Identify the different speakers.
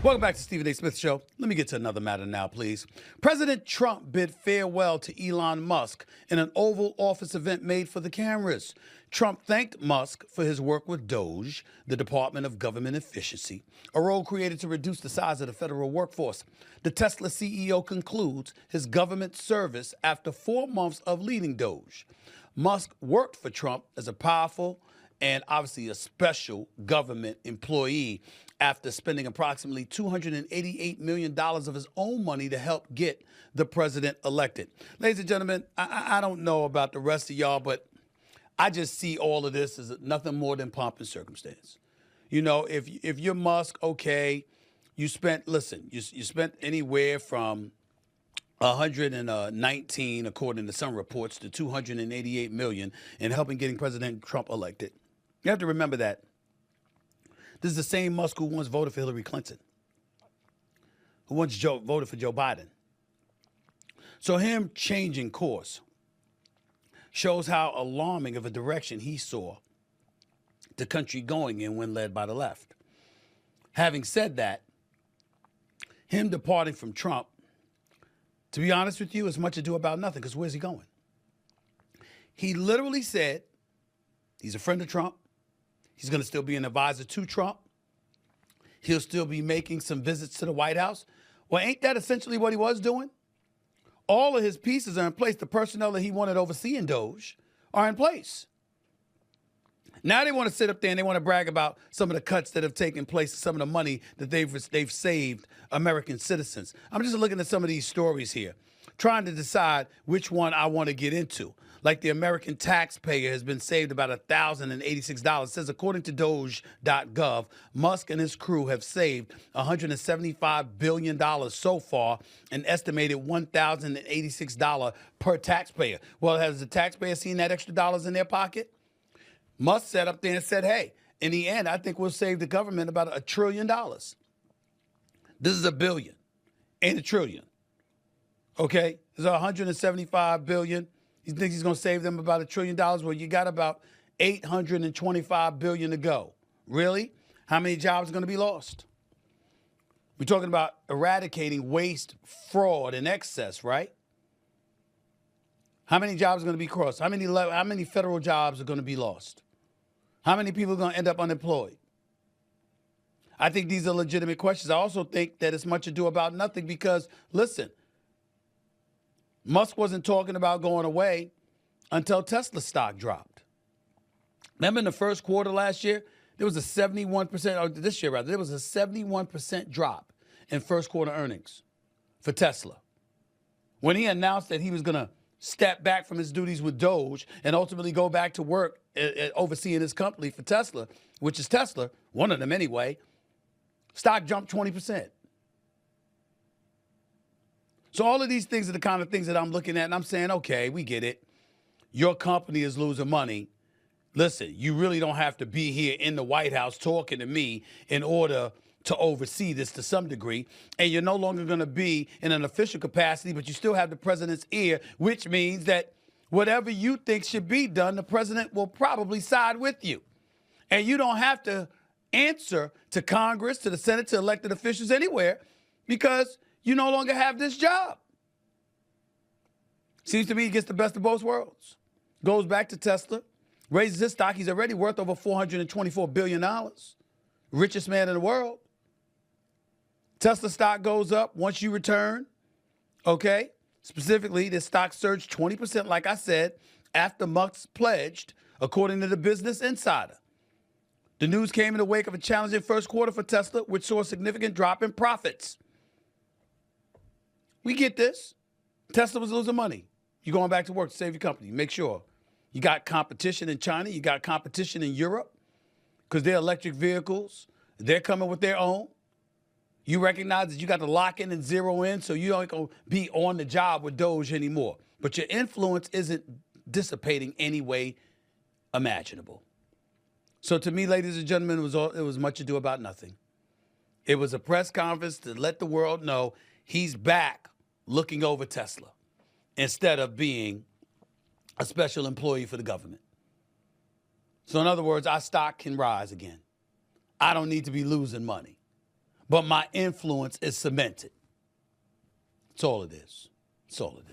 Speaker 1: Welcome back to Stephen A. Smith Show. Let me get to another matter now, please. President Trump bid farewell to Elon Musk in an Oval Office event made for the cameras. Trump thanked Musk for his work with DOGE, the Department of Government Efficiency, a role created to reduce the size of the federal workforce. The Tesla CEO concludes his government service after 4 months of leading DOGE. Musk worked for Trump as a powerful and obviously a special government employee after spending approximately $288 million of his own money to help get the president elected. Ladies and gentlemen, I don't know about the rest of y'all, but I just see all of this as nothing more than pomp and circumstance. You know, if you're Musk, okay, you spent anywhere from 119, according to some reports, to 288 million in helping getting President Trump elected. You have to remember that this is the same Musk who once voted for Hillary Clinton, who once voted for Joe Biden. So him changing course shows how alarming of a direction he saw the country going in when led by the left. Having said that, him departing from Trump, to be honest with you, is much ado about nothing, because where's he going? He literally said he's a friend of Trump. He's going to still be an advisor to Trump. He'll still be making some visits to the White House. Well, ain't that essentially what he was doing? All of his pieces are in place. The personnel that he wanted overseeing DOGE are in place. Now they want to sit up there and they want to brag about some of the cuts that have taken place, some of the money that they've saved American citizens. I'm just looking at some of these stories here, trying to decide which one I want to get into. Like the American taxpayer has been saved about $1,086. It says, according to Doge.gov, Musk and his crew have saved $175 billion so far, an estimated $1,086 per taxpayer. Well, has the taxpayer seen that extra dollars in their pocket? Musk sat up there and said, hey, in the end, I think we'll save the government about $1 trillion. This is $1 billion, ain't $1 trillion. Okay? There's $175 billion. He thinks he's going to save them about $1 trillion. Well, you got about $825 billion to go. Really? How many jobs are going to be lost? We're talking about eradicating waste, fraud, and excess, right? How many jobs are going to be crossed? How many federal jobs are going to be lost? How many people are going to end up unemployed? I think these are legitimate questions. I also think that it's much ado about nothing because, listen, Musk wasn't talking about going away until Tesla stock dropped. Remember in the first quarter last year, there was a 71%, or this year rather, there was a 71% drop in first quarter earnings for Tesla. When he announced that he was going to step back from his duties with Doge and ultimately go back to work overseeing his company for Tesla, which is Tesla, one of them anyway, stock jumped 20%. So all of these things are the kind of things that I'm looking at and I'm saying, okay, we get it. Your company is losing money. Listen, you really don't have to be here in the White House talking to me in order to oversee this to some degree. And you're no longer going to be in an official capacity, but you still have the president's ear, which means that whatever you think should be done, the president will probably side with you. And you don't have to answer to Congress, to the Senate, to elected officials anywhere because you no longer have this job. Seems to me he gets the best of both worlds. Goes back to Tesla, raises his stock. He's already worth over $424 billion. Richest man in the world. Tesla stock goes up once you return. Okay? Specifically, the stock surged 20%, like I said, after Musk pledged, according to the Business Insider. The news came in the wake of a challenging first quarter for Tesla, which saw a significant drop in profits. We get this. Tesla was losing money. You're going back to work to save your company. Make sure. You got competition in China. You got competition in Europe because they're electric vehicles. They're coming with their own. You recognize that you got to lock in and zero in so you don't go be on the job with Doge anymore. But your influence isn't dissipating any way imaginable. So to me, ladies and gentlemen, it was much ado about nothing. It was a press conference to let the world know he's back looking over Tesla instead of being a special employee for the government. So in other words, our stock can rise again. I don't need to be losing money. but my influence is cemented. That's all it is. That's all it is.